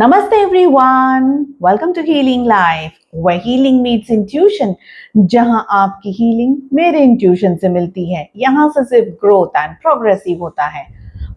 Namaste everyone. Welcome to Healing Life, where healing meets intuition. जहां आपकी healing मेरे intuition से मिलती है, यहां से सिर्फ ग्रोथ एंड प्रोग्रेसिव होता है।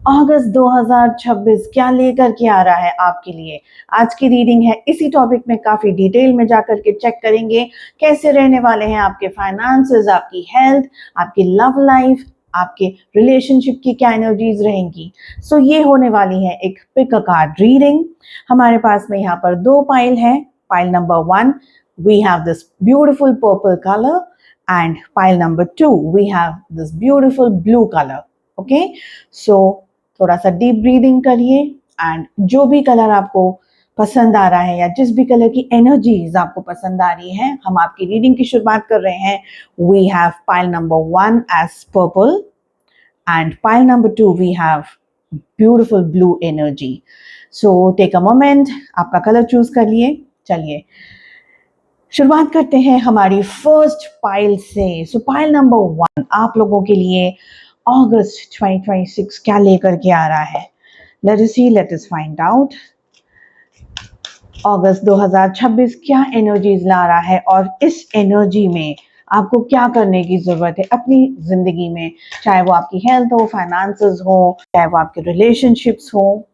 अगस्त 2026 क्या लेकर के आ रहा है आपके लिए? आज की रीडिंग है इसी टॉपिक में काफी डिटेल में जाकर के चेक करेंगे कैसे रहने वाले हैं आपके फाइनेंसेस, आपकी हेल्थ, आपकी लव लाइफ, आपके रिलेशनशिप की क्या एनर्जीज रहेंगी। सो ये होने वाली है एक पिक अ कार्ड रीडिंग। हमारे पास में यहाँ पर दो पाइल है। Pile number 1 we have this beautiful purple colour and pile number 2 we have this beautiful blue colour. Okay, so थोड़ा सा डीप ब्रीदिंग करिए एंड जो भी कलर आपको पसंद आ रहा है या जिस भी कलर की एनर्जीज आपको पसंद आ रही है, हम आपकी रीडिंग की शुरुआत कर रहे हैं। We have pile number 1 as purple and pile number 2 we have beautiful blue energy. So take a moment, आपका कलर चूज कर लिए। चलिए शुरुआत करते हैं हमारी फर्स्ट पाइल से। सो पाइल नंबर 1 आप लोगों के लिए अगस्त 2026 क्या लेकर के आ रहा है? लेट अस सी, लेट अस फाइंड आउट। अगस्त 2026 क्या एनर्जीज ला रहा है और इस एनर्जी में आपको क्या करने की जरूरत है अपनी जिंदगी में, चाहे वो आपकी हेल्थ हो, फाइनेंसेस हो, चाहे वो आपके रिलेशनशिप्स हो।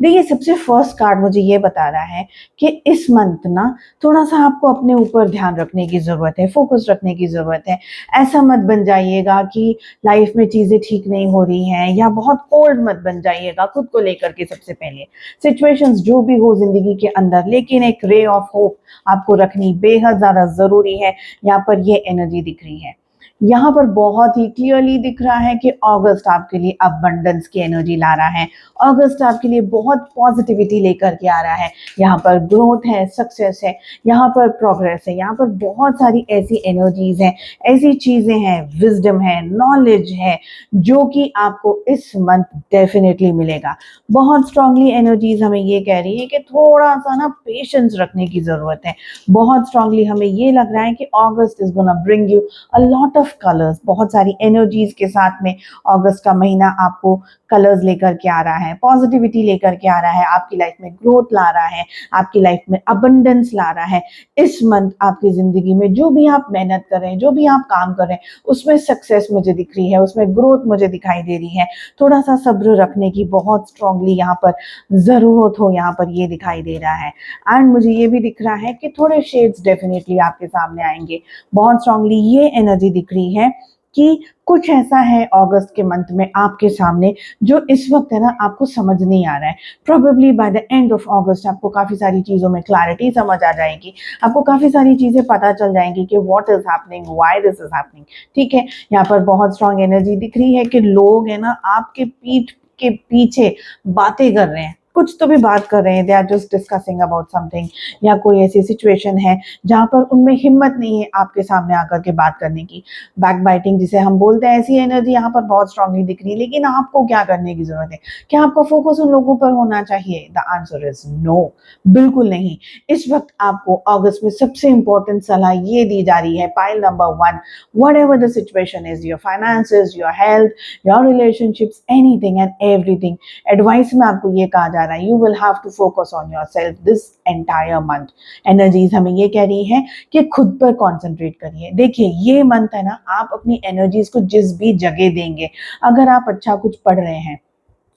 देखिए, सबसे फर्स्ट कार्ड मुझे ये बता रहा है कि इस मंथ ना थोड़ा सा आपको अपने ऊपर ध्यान रखने की जरूरत है, फोकस रखने की जरूरत है। ऐसा मत बन जाइएगा कि लाइफ में चीजें ठीक नहीं हो रही हैं, या बहुत कोल्ड मत बन जाइएगा खुद को लेकर के। सबसे पहले सिचुएशंस जो भी हो जिंदगी के अंदर, लेकिन एक रे ऑफ होप आपको रखनी बेहद ज्यादा जरूरी है। यहाँ पर ये एनर्जी दिख रही है, यहाँ पर बहुत ही क्लियरली दिख रहा है कि अगस्त आपके लिए अबंडेंस की एनर्जी ला रहा है। अगस्त आपके लिए बहुत पॉजिटिविटी लेकर के आ रहा है। यहाँ पर ग्रोथ है, सक्सेस है, यहाँ पर प्रोग्रेस है, यहाँ पर बहुत सारी ऐसी एनर्जीज हैं, ऐसी चीजें हैं, विजडम है, नॉलेज है, जो कि आपको इस मंथ डेफिनेटली मिलेगा। बहुत स्ट्रांगली एनर्जीज हमें ये कह रही है कि थोड़ा सा ना पेशेंस रखने की जरूरत है। बहुत स्ट्रांगली हमें ये लग रहा है कि August is gonna bring you a lot of colours. बहुत सारी एनर्जीज के साथ में अगस्त का महीना आपको कलर्स लेकर के आ रहा है, पॉजिटिविटी लेकर के आ रहा है, आपकी लाइफ में ग्रोथ ला रहा है, आपकी लाइफ में अबंडेंस ला रहा है। इस मंथ आपकी जिंदगी में जो भी आप मेहनत कर रहे हैं, जो भी आप काम कर रहे हैं, उसमें सक्सेस मुझे दिख रही है, उसमें ग्रोथ मुझे दिखाई दे रही है। थोड़ा सा सब्र रखने की बहुत स्ट्रांगली यहाँ पर जरूरत हो, यहाँ पर ये दिखाई दे रहा है। एंड मुझे ये भी दिख रहा है कि थोड़े शेड्स डेफिनेटली आपके सामने आएंगे। बहुत स्ट्रांगली ये एनर्जी दिख रही है कि कुछ ऐसा है अगस्त के मंथ में आपके सामने जो इस वक्त है ना आपको समझ नहीं आ रहा है। Probably by the end of अगस्त आपको काफी सारी चीजों में क्लैरिटी समझ आ जाएगी, आपको काफी सारी चीजें पता चल जाएंगी कि what is happening, why this is happening. ठीक है, यहाँ पर बहुत स्ट्रांग एनर्जी दिख रही है कि लोग है ना आपके पीठ के पीछे बातें कर रहे हैं, कुछ तो भी बात कर रहे हैं, they are just discussing about something, या कोई ऐसी सिचुएशन है जहां पर उनमें हिम्मत नहीं है आपके सामने आकर के बात करने की। बैक बाइटिंग जिसे हम बोलते हैं, ऐसी एनर्जी यहाँ पर बहुत स्ट्रांगली दिख रही है। लेकिन आपको क्या करने की जरूरत है? क्या आपका फोकस उन लोगों पर होना चाहिए? द आंसर इज नो, बिल्कुल नहीं। इस वक्त आपको अगस्त में सबसे इंपॉर्टेंट सलाह ये दी जा रही है, pile number 1, whatever the situation is, your finances, your health, your relationships, anything and everything, advice में आपको ये कहा जा रहा है, you will have to focus on yourself this entire month. Energies हमें ये कह रही है कि खुद पर कॉन्सेंट्रेट करिए। देखिए, ये मंथ है ना, आप अपनी एनर्जीज को जिस भी जगह देंगे, अगर आप अच्छा कुछ पढ़ रहे हैं,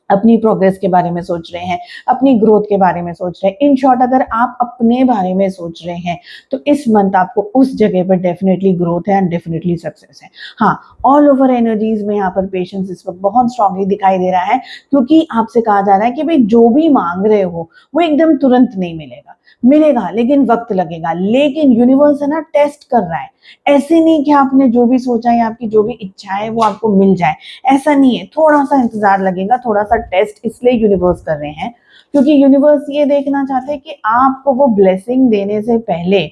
अपनी प्रोग्रेस के बारे में सोच रहे हैं, अपनी ग्रोथ के बारे में सोच रहे हैं, इन शॉर्ट अगर आप अपने बारे में सोच रहे हैं, तो इस मंथ आपको उस जगह पर डेफिनेटली ग्रोथ है एंड डेफिनेटली सक्सेस है। हाँ, ऑल ओवर एनर्जीज में यहाँ पर पेशेंस इस वक्त बहुत स्ट्रांगली दिखाई दे रहा है, क्योंकि आपसे कहा जा रहा है कि भाई जो भी मांग रहे हो वो एकदम तुरंत नहीं मिलेगा, मिलेगा लेकिन वक्त लगेगा। लेकिन यूनिवर्स है ना टेस्ट कर रहा है। ऐसे नहीं कि आपने जो भी सोचा है, आपकी जो भी इच्छा है वो आपको मिल जाए, ऐसा नहीं है। थोड़ा सा इंतजार लगेगा, थोड़ा सा टेस्ट इसलिए यूनिवर्स कर रहे हैं क्योंकि यूनिवर्स ये देखना चाहते हैं कि आपको वो ब्लेसिंग देने से पहले,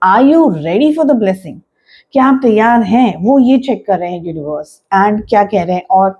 are you ready for the blessing? क्या आप तैयार हैं? वो ये चेक कर रहे हैं यूनिवर्स। एंड क्या कह रहे हैं, और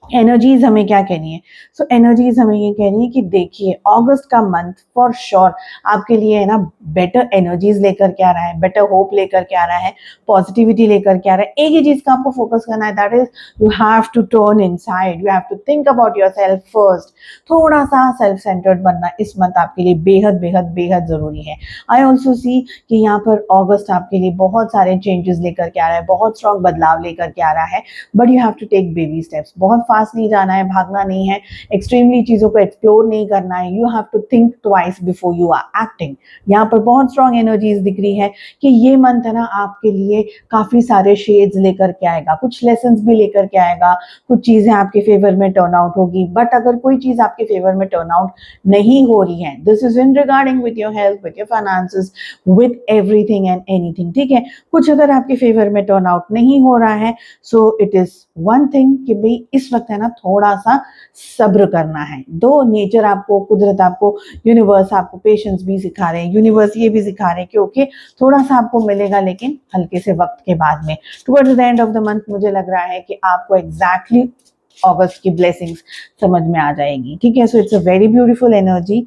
एनर्जीज हमें क्या कह रही है? सो एनर्जीज हमें ये कह रही है कि देखिए अगस्त का मंथ फॉर श्योर आपके लिए है ना बेटर एनर्जीज लेकर के आ रहा है, बेटर होप लेकर के आ रहा है, पॉजिटिविटी लेकर के आ रहा है। एक ही चीज का आपको फोकस करना है, that is you have to turn inside, you have to think about yourself first. थोड़ा सा सेल्फ सेंटर्ड बनना इस मंथ आपके लिए बेहद बेहद बेहद जरूरी है। आई ऑल्सो सी कि यहाँ पर अगस्त आपके लिए बहुत सारे चेंजेस लेकर के आ रहा है, बहुत स्ट्रॉन्ग बदलाव लेकर के आ रहा है, but you have to take baby steps. बहुत फास्ट नहीं जाना है, भागना नहीं है, एक्सट्रीमली चीजों को एक्सप्लोर नहीं करना है। You have to think twice before you are acting. यहाँ पर बहुत स्ट्रॉन्ग एनर्जीज दिख रही है कि ये मंथ है ना आपके लिए काफी सारे शेड्स लेकर के आएगा, कुछ लेसन्स भी लेकर के आएगा, कुछ चीजें आपके फेवर में टर्न आउट होगी। बट अगर कोई चीज आपके फेवर में टर्न आउट नहीं हो रही है, this is in regarding with your health, with your finances, with everything and anything, ठीक है। कुछ अगर आपके फेवर में टर्न आउट नहीं हो रहा है, so it is one thing कि भाई इस वक्त है ना थोड़ा सा सब्र करना है। दो नेचर आपको, कुदरत आपको, यूनिवर्स आपको पेशेंस भी सिखा रहे हैं, यूनिवर्स ये भी सिखा रहे हैं कि ओके थोड़ा सा आपको मिलेगा लेकिन हल्के से वक्त के बाद में। Towards the end of the month मुझे लग रहा है कि आपको एग्जैक्टली अगस्त की ब्लेसिंग्स समझ में आ जाएगी, ठीक है। So it's a very beautiful energy.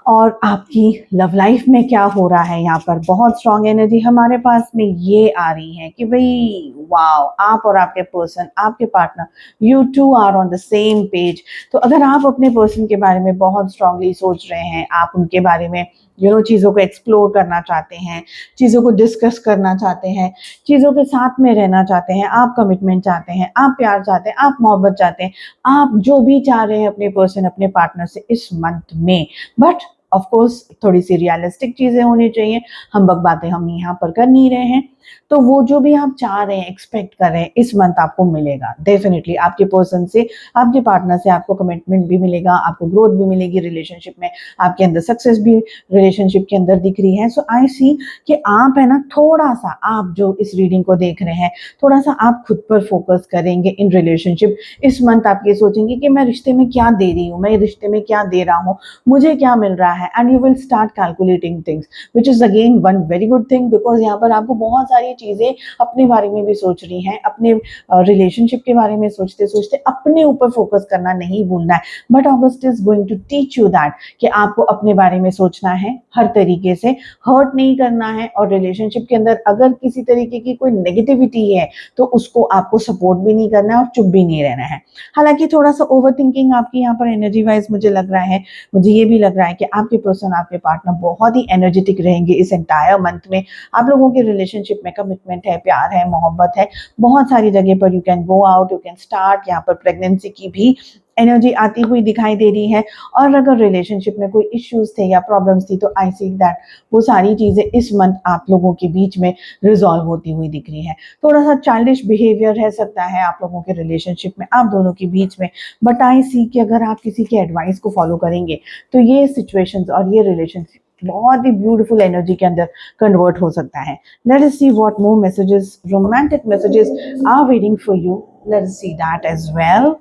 और आपकी लव लाइफ में क्या हो रहा है, यहाँ पर बहुत स्ट्रॉन्ग एनर्जी हमारे पास में ये आ रही है कि भाई वाओ, आप और आपके पर्सन, आपके partner, you two are on the same page. तो अगर आप अपने पर्सन के बारे में बहुत स्ट्रांगली सोच रहे हैं, आप उनके बारे में चीज़ों को एक्सप्लोर करना चाहते हैं, चीज़ों को डिस्कस करना चाहते हैं, चीज़ों के साथ में रहना चाहते हैं, आप कमिटमेंट चाहते हैं, आप प्यार चाहते हैं, आप मोहब्बत चाहते हैं, आप जो भी चाह रहे हैं अपने पर्सन, अपने पार्टनर से इस मंथ में, बट ऑफ कोर्स थोड़ी सी रियलिस्टिक चीजें होनी चाहिए। हम बक बातें हम यहाँ पर कर नहीं रहे हैं। तो वो जो भी आप चाह रहे हैं, एक्सपेक्ट कर रहे हैं, इस मंथ आपको मिलेगा डेफिनेटली। आपके पर्सन से, आपके पार्टनर से आपको कमिटमेंट भी मिलेगा, आपको ग्रोथ भी मिलेगी रिलेशनशिप में, आपके अंदर सक्सेस भी रिलेशनशिप के अंदर दिख रही है। सो आई सी कि आप है ना थोड़ा सा, आप जो इस रीडिंग को देख रहे हैं, थोड़ा सा आप खुद पर फोकस करेंगे इन रिलेशनशिप। इस मंथ आप ये सोचेंगे कि मैं रिश्ते में क्या दे रही हूँ, मैं रिश्ते में क्या दे रहा हूँ, मुझे क्या मिल रहा है, and you will start calculating things, which is again one very good thing, because यहाँ पर आपको बहुत सारी चीजें अपने बारे में भी सोच रही हैं, अपने रिलेशनशिप के बारे में सोचते सोचते अपने ऊपर फोकस करना नहीं भूलना है। But August is going to teach you that कि आपको अपने बारे में सोचना है, हर तरीके से हर्ट नहीं करना है, और रिलेशनशिप के अंदर अगर किसी तरीके की कोई नेगेटिविटी है तो उसको आपको सपोर्ट भी नहीं करना है और चुप भी नहीं रहना है। हालांकि थोड़ा सा ओवर थिंकिंग आपकी यहाँ पर एनर्जी वाइज मुझे लग रहा है, मुझे ये भी लग रहा है कि आपके पर्सन, आपके पार्टनर बहुत ही एनर्जेटिक रहेंगे इस एंटायर मंथ में। आप लोगों के रिलेशनशिप में कमिटमेंट है, प्यार है, मोहब्बत है, बहुत सारी जगह पर you can go out, you can start. यहाँ पर प्रेगनेंसी की भी एनर्जी आती हुई दिखाई दे रही है। और अगर रिलेशनशिप में कोई इश्यूज थे या प्रॉब्लम्स थी, तो आई सी दैट वो सारी चीजें इस मंथ आप लोगों के बीच में रिजॉल्व होती हुई दिख रही है। थोड़ा सा चाइल्डिश बिहेवियर रह सकता है आप लोगों के रिलेशनशिप में, आप दोनों के बीच में, बट आई सी कि अगर आप किसी के एडवाइस को फॉलो करेंगे तो ये सिचुएशंस और ये रिलेशनशिप बहुत ही ब्यूटीफुल एनर्जी के अंदर कन्वर्ट हो सकता है। Let us see what more messages, romantic messages are waiting for you. Let us see that as well.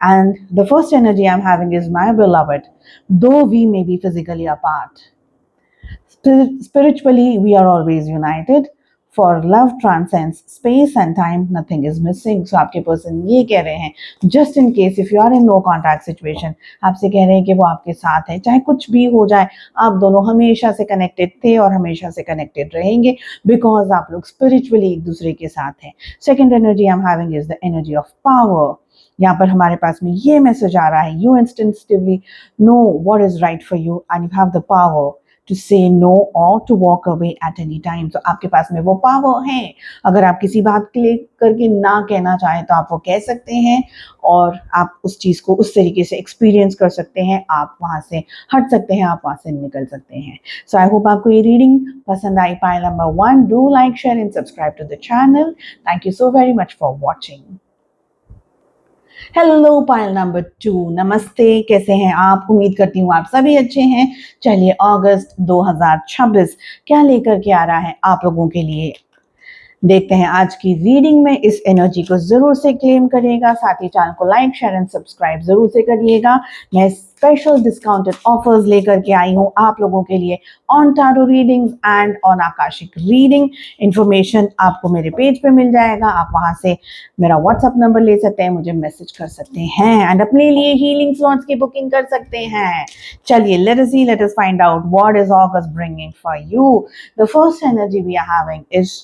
And the first energy I'm having is, my beloved, though we may be physically apart, spiritually we are always united. For love transcends space and time, nothing is missing. So आपके person ये कह रहे हैं, just in case if you are in no contact situation, आपसे कह रहे हैं कि वो आपके साथ है, चाहे कुछ भी हो जाए, आप दोनों हमेशा से कनेक्टेड थे और हमेशा से कनेक्टेड रहेंगे, बिकॉज आप लोग स्पिरिचुअली एक दूसरे के साथ हैं। Second energy I am having is the energy of power. यहाँ पर हमारे पास में ये मैसेज आ रहा है, you instinctively know what is right for you and you have the power to say no और to walk away at any time. तो आपके पास में वो पावर है, अगर आप किसी बात के लिए करके ना कहना चाहें तो आप वो कह सकते हैं, और आप उस चीज़ को उस तरीके से एक्सपीरियंस कर सकते हैं, आप वहाँ से हट सकते हैं, आप वहाँ से निकल सकते हैं। सो आई होप आपको ये रीडिंग पसंद आई। Pile number 1, do like, share and subscribe to the channel. Thank you so very much for watching. Hello pile number 2, नमस्ते, कैसे हैं आप? उम्मीद करती हूँ आप सभी अच्छे हैं। चलिए अगस्त 2026 क्या लेकर के आ रहा है आप लोगों के लिए, देखते हैं आज की रीडिंग में। इस एनर्जी को जरूर से क्लेम करिएगा, साथ ही चैनल को लाइक, शेयर एंड सब्सक्राइब जरूर से करिएगा। मैं स्पेशल डिस्काउंटेड ऑफर्स लेकर के आई हूँ आप लोगों के लिए on tarot readings and on Akashic reading. Information आपको मेरे पेज पे मिल जाएगा, आप वहां से मेरा व्हाट्सएप नंबर ले सकते हैं, मुझे मैसेज कर सकते हैं एंड अपने लिए हीलिंग स्लॉट्स की बुकिंग कर सकते हैं। चलिए let us find out what is August bringing for you. The first energy we are having is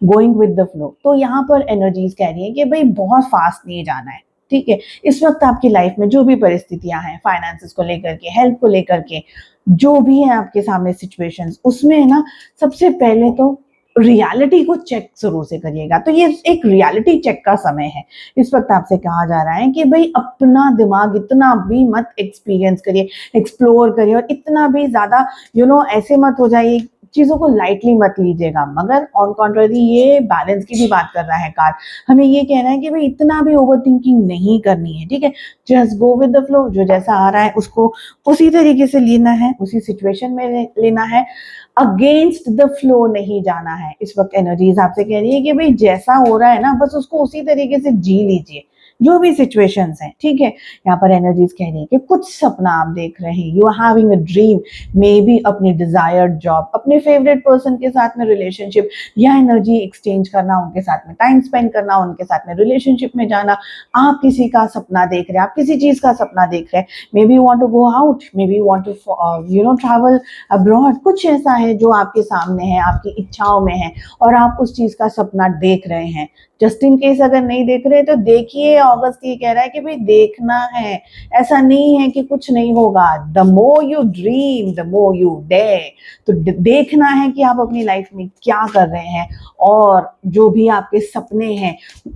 going with the flow। तो यहाँ पर एनर्जीज कह रही है कि भाई बहुत फास्ट नहीं जाना है, ठीक है। इस वक्त आपकी लाइफ में जो भी परिस्थितियां हैं, फाइनेंसेस को लेकर के, हेल्थ को लेकर के, जो भी है आपके सामने सिचुएशंस, उसमें ना सबसे पहले तो रियलिटी को चेक जरूर से करिएगा। तो ये एक रियलिटी चेक का समय है। इस वक्त आपसे कहा जा रहा है कि भाई अपना दिमाग इतना भी मत एक्सपीरियंस करिए, एक्सप्लोर करिए और इतना भी ज्यादा ऐसे मत हो जाइए, चीजों को लाइटली मत लीजिएगा। मगर ऑन कॉन्ट्ररी ये बैलेंस की भी बात कर रहा है कार्ड, हमें ये कहना है कि भाई इतना भी ओवर थिंकिंग नहीं करनी है, ठीक है। Just go with the flow, जो जैसा आ रहा है उसको उसी तरीके से लेना है, उसी सिचुएशन में लेना है, अगेंस्ट द फ्लो नहीं जाना है। इस वक्त एनर्जीज आपसे कह रही है कि भाई जैसा हो रहा है ना, बस उसको उसी तरीके से जी लीजिए, जो भी सिचुएशंस हैं, ठीक है। यहाँ पर एनर्जीज कह रही है कि कुछ सपना आप देख रहे हैं, you are having a dream, may be अपनी डिजायर्ड जॉब, अपने फेवरेट पर्सन के साथ में रिलेशनशिप या एनर्जी एक्सचेंज करना, उनके साथ में टाइम स्पेंड करना, उनके साथ में रिलेशनशिप में जाना। आप किसी का सपना देख रहे हैं, आप किसी चीज का सपना देख रहे हैं, may be you want to go out, may be you want to travel abroad. कुछ ऐसा है जो आपके सामने है, आपकी इच्छाओं में है और आप उस चीज का सपना देख रहे हैं। जस्ट इन केस अगर नहीं देख रहे तो देखिए, अगस्त ये कह रहा है कि भाई देखना है, ऐसा नहीं है कि कुछ नहीं होगा। The more you dream the more you dare. तो देखना है कि आप अपनी लाइफ में क्या कर रहे हैं और जो भी आपके सपने हैं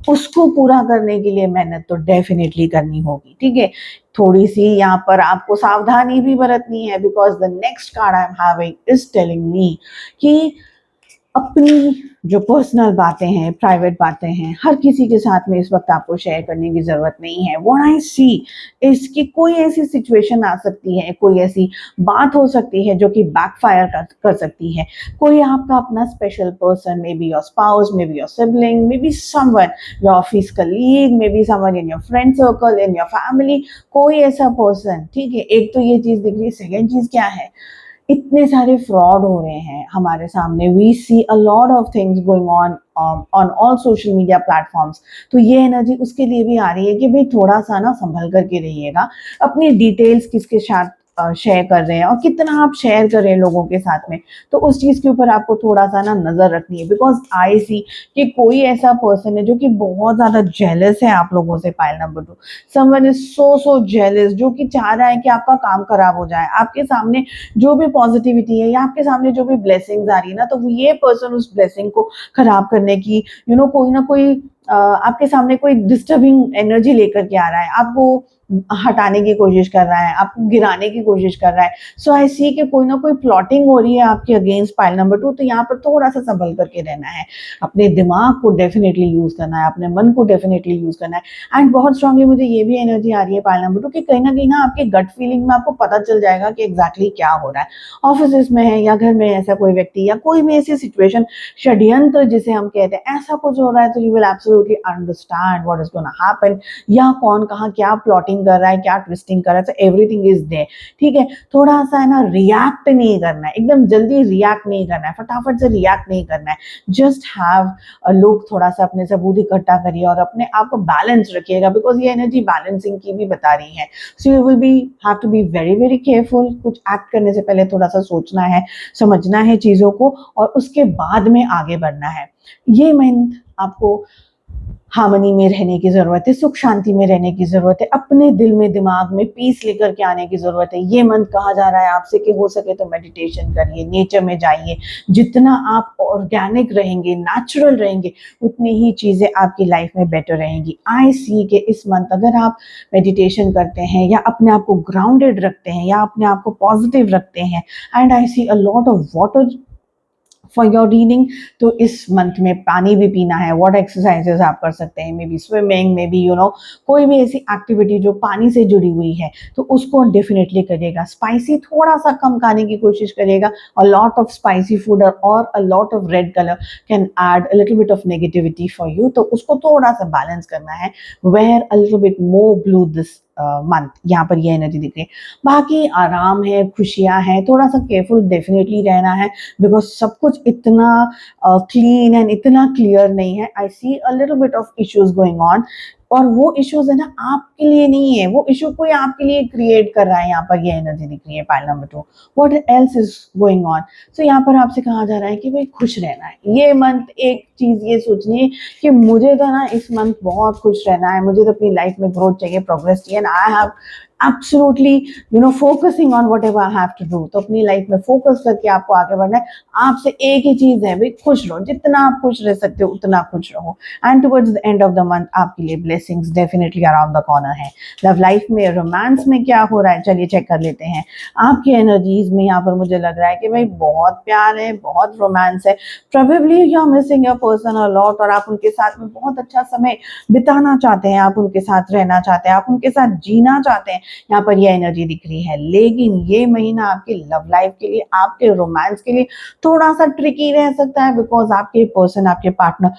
उसको पूरा करने के लिए मेहनत तो डेफिनेटली करनी होगी, ठीक है। थोड़ी सी यहाँ पर आपको सावधानी भी बरतनी है, because the next card I am having is telling me कि अपनी जो पर्सनल बातें हैं, प्राइवेट बातें हैं, हर किसी के साथ में इस वक्त आपको शेयर करने की जरूरत नहीं है। व्हाट आई सी इसकी कोई ऐसी सिचुएशन आ सकती है, कोई ऐसी बात हो सकती है जो कि बैकफायर कर सकती है। कोई आपका अपना special person, may be your spouse, may be your sibling, may be someone your office colleague, may be someone in your friend circle, in your family, कोई ऐसा पर्सन, ठीक है। एक तो ये चीज दिख रही है। सेकेंड चीज क्या है, इतने सारे फ्रॉड हो रहे हैं हमारे सामने। We see a lot of things going on all social media platforms. तो ये एनर्जी उसके लिए भी आ रही है कि भाई थोड़ा सा ना संभल करके रहिएगा, अपनी डिटेल्स किसके साथ शेयर कर रहे हैं और कितना आप शेयर कर रहे हैं लोगों के साथ में, तो उस चीज के ऊपर आपको थोड़ा सा ना नजर रखनी है। बिकॉज आई सी कि कोई ऐसा पर्सन है जो कि बहुत ज्यादा जेलस है आप लोगों से। Pile number 2, someone is so jealous, जो कि चाह रहा है कि आपका काम खराब हो जाए। आपके सामने जो भी पॉजिटिविटी है या आपके सामने जो भी ब्लेसिंग्स आ रही है ना, तो ये पर्सन उस ब्लेसिंग को खराब करने की कोई ना कोई आपके सामने कोई डिस्टर्बिंग एनर्जी लेकर के आ रहा है, आपको हटाने की कोशिश कर रहा है, आपको गिराने की कोशिश कर रहा है। सो आई सी कि कोई ना कोई प्लॉटिंग हो रही है आपके अगेंस्ट पाइल नंबर 2। तो यहाँ पर थोड़ा सा संभल करके रहना है, अपने दिमाग को डेफिनेटली यूज करना है, अपने मन को डेफिनेटली यूज करना है। एंड बहुत स्ट्रांगली मुझे ये भी एनर्जी आ रही है पाइल नंबर 2 कि कहीं ना आपके गट फीलिंग में आपको पता चल जाएगा कि एग्जैक्टली क्या हो रहा है। ऑफिस में है या घर में ऐसा कोई व्यक्ति या कोई भी ऐसी सिचुएशन, षड्यंत्र जिसे हम कहते हैं, ऐसा कुछ हो रहा है, तो you will absolutely understand what is gonna happen, या कौन कहाँ क्या प्लॉटिंग कर रहा है, क्या ट्विस्टिंग कर रहा है। तो एवरीथिंग इज देयर, ठीक है। थोड़ा सा है ना, रिएक्ट नहीं करना है, एकदम जल्दी रिएक्ट नहीं करना है, फटाफट से रिएक्ट नहीं करना है। जस्ट हैव अ लुक, थोड़ा सा अपने सबूत इकट्ठा करिए और अपने आप को बैलेंस रखिएगा, बिकॉज ये एनर्जी बैलेंसिंग की भी बता रही है। So you will be have to be very careful. कुछ एक्ट करने से पहले थोड़ा सा सोचना है, समझना है चीजों को और उसके बाद में आगे बढ़ना है। ये मंथ आपको हार्मनी में रहने की जरूरत है, सुख शांति में रहने की जरूरत है, अपने दिल में दिमाग में पीस लेकर के आने की जरूरत है। ये मंथ कहा जा रहा है आपसे कि हो सके तो मेडिटेशन करिए, नेचर में जाइए। जितना आप ऑर्गेनिक रहेंगे, नेचुरल रहेंगे, उतनी ही चीजें आपकी लाइफ में बेटर रहेंगी। आई सी के इस मंथ अगर आप मेडिटेशन करते हैं या अपने आप को ग्राउंडेड रखते हैं या अपने आप को पॉजिटिव रखते हैं, and I see a lot of water for your reading, तो इस मंथ में पानी भी पीना है। वाटर एक्सरसाइजेस आप कर सकते हैं, may B swimming, may be कोई भी ऐसी एक्टिविटी जो पानी से जुड़ी हुई है, तो उसको डेफिनेटली करिएगा। स्पाइसी थोड़ा सा कम खाने की कोशिश करिएगा। A lot of spicy food और a lot of red colour can add a little bit of negativity for you, तो उसको थोड़ा सा बैलेंस करना है। Wear a little bit more blue this month, यहाँ पर ये एनर्जी दिख रही है। बाकी आराम है, खुशियाँ हैं, थोड़ा सा केयरफुल डेफिनेटली रहना है बिकॉज सब कुछ इतना क्लीन एंड इतना क्लियर नहीं है। I see a little bit of issues going on, और वो इश्यूज है ना आपके लिए नहीं है, वो इशू कोई आपके लिए क्रिएट कर रहा है। यहाँ पर ये एनर्जी दिख रही है pile number 2, what else is going on. So यहाँ पर आपसे कहा जा रहा है कि भाई खुश रहना है ये मंथ। एक चीज ये सोचनी है कि मुझे तो ना इस मंथ बहुत खुश रहना है, मुझे तो अपनी लाइफ में ग्रोथ चाहिए, प्रोग्रेस चाहिए, and I have absolutely focusing on whatever I have to do. तो अपनी लाइफ में फोकस करके आपको आगे बढ़ना है। आपसे एक ही चीज है भाई, खुश रहो, जितना आप खुश रह सकते हो उतना खुश रहो। And towards the end of the month आपके लिए blessings definitely around the corner है। लव लाइफ में, रोमांस में क्या हो रहा है, चलिए चेक कर लेते हैं। आपकी एनर्जीज में यहाँ पर मुझे लग रहा है कि भाई बहुत प्यार है, बहुत रोमांस है। Probably you are missing your person a lot, और आप उनके साथ में बहुत अच्छा समय बिताना चाहते हैं, आप उनके साथ रहना चाहते हैं, आप उनके साथ जीना चाहते हैं। यहाँ पर ये एनर्जी दिख रही है। लेकिन ये महीना आपकी लव लाइफ के लिए, आपके रोमांस के लिए थोड़ा सा ट्रिकी रह सकता है बिकॉज आपके पर्सन, आपके पार्टनर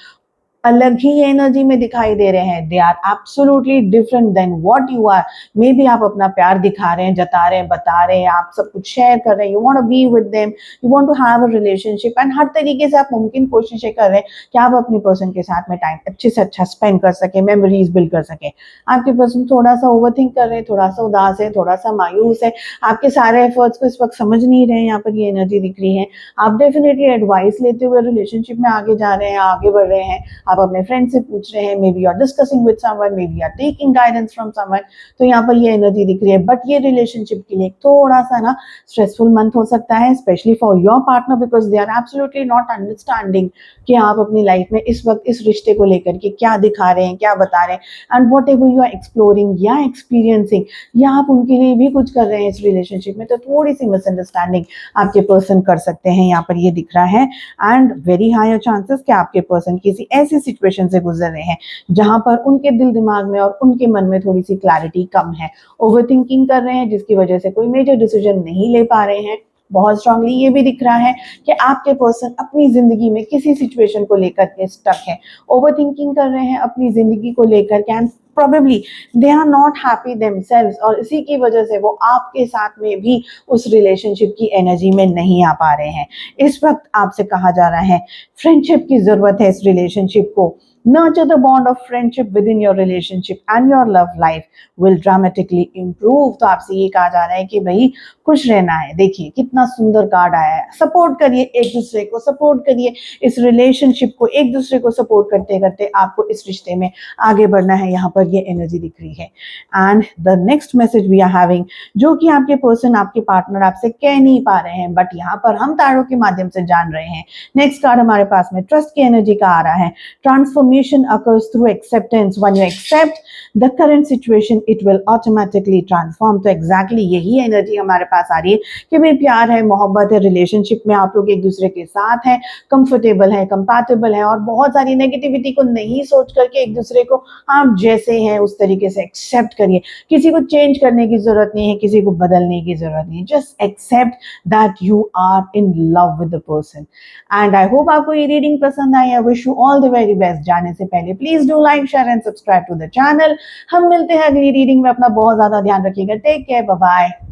अलग ही एनर्जी में दिखाई दे रहे हैं। They are absolutely different than what you are. May be आप अपना प्यार दिखा रहे हैं, जता रहे हैं, बता रहे हैं, आप सब कुछ शेयर कर रहे हैं, you want to be with them, you want to have a relationship, and हर तरीके से आप मुमकिन कोशिशें कर रहे हैं कि आप अपने पर्सन के साथ में टाइम अच्छे से अच्छा स्पेंड कर सके, मेमोरीज बिल्ड कर सके। आपके पर्सन थोड़ा सा ओवरथिंक कर रहे हैं, थोड़ा सा उदास है, थोड़ा सा मायूस है, आपके सारे एफर्ट्स को इस वक्त समझ नहीं रहे हैं। यहाँ पर ये एनर्जी दिख रही है। आप डेफिनेटली एडवाइस लेते हुए रिलेशनशिप में आगे जा रहे हैं, आगे बढ़ रहे हैं। आप अपने फ्रेंड से पूछ रहे हैं, may be you are discussing with someone, may be you are taking guidance from someone. तो यहाँ पर ये एनर्जी दिख रही है। बट ये रिलेशनशिप के लिए थोड़ा सा ना स्ट्रेसफुल मंथ हो सकता है, specially for your partner, because they are absolutely not understanding कि आप अपनी लाइफ में इस वक्त इस रिश्ते को लेकर के क्या दिखा रहे हैं, क्या बता रहे हैं, and whatever you are exploring या एक्सपीरियंसिंग, या आप उनके लिए भी कुछ कर रहे हैं इस रिलेशनशिप में, तो थोड़ी सी मिसअंडरस्टैंडिंग आपके पर्सन कर सकते हैं। यहाँ पर ये दिख रहा है। एंड वेरी हायर चांसेस कि आपके पर्सन किसी ऐसी सिचुएशन से गुजर रहे हैं जहां पर उनके दिल दिमाग में और उनके मन में थोड़ी सी क्लैरिटी कम है, ओवर थिंकिंग कर रहे हैं, जिसकी वजह से कोई मेजर डिसीजन नहीं ले पा रहे हैं। बहुत स्ट्रांगली ये भी दिख रहा है कि आपके पर्सन अपनी जिंदगी में किसी सिचुएशन को लेकर के स्टक है, ओवर थिंकिंग कर रहे हैं अपनी जिंदगी को लेकर के, and probably they are not happy themselves, और इसी की वजह से वो आपके साथ में भी उस रिलेशनशिप की एनर्जी में नहीं आ पा रहे हैं। इस वक्त आपसे कहा जा रहा है फ्रेंडशिप की जरूरत है इस रिलेशनशिप को। Nurture the bond of friendship within your relationship and your love life will dramatically improve। तो आपसे ये कहा जा रहा है कि भाई खुश रहना है। देखिए कितना सुंदर कार्ड आया है। सपोर्ट करिए एक दूसरे को, सपोर्ट करिए इस रिलेशनशिप को, एक दूसरे को सपोर्ट करते करते आपको इस रिश्ते में आगे बढ़ना है। यहाँ पर ये एनर्जी दिख रही है। And the next message we are having, जो कि आपके पर्सन, आपके पार्टनर आपसे कह नहीं पा रहे हैं, बट यहाँ पर हम तारों के माध्यम से जान रहे हैं। नेक्स्ट कार्ड हमारे पास में ट्रस्ट की एनर्जी का आ रहा है। Transformation occurs through acceptance। when you accept the current situation it will automatically transform। तो exactly यही एनर्जी हमारे पास आ रही है कि भाई प्यार है, मोहब्बत है, रिलेशनशिप में आप लोग एक दूसरे के साथ हैं, कंफर्टेबल है, कंपैटिबल है, और बहुत सारी नेगेटिविटी को नहीं सोच करके एक दूसरे को आप जैसे हैं उस तरीके से एक्सेप्ट करिए। किसी को चेंज करने की जरूरत नहीं है, किसी को बदलने की जरूरत नहीं है। Just accept that you are in love with the person. And I hope आपको ये रीडिंग पसंद आई। I wish you all the very best. जाने से पहले please do like, share and subscribe to the channel. हम मिलते हैं अगली रीडिंग में। अपना बहुत ज्यादा ध्यान रखिएगा। Take care, bye bye.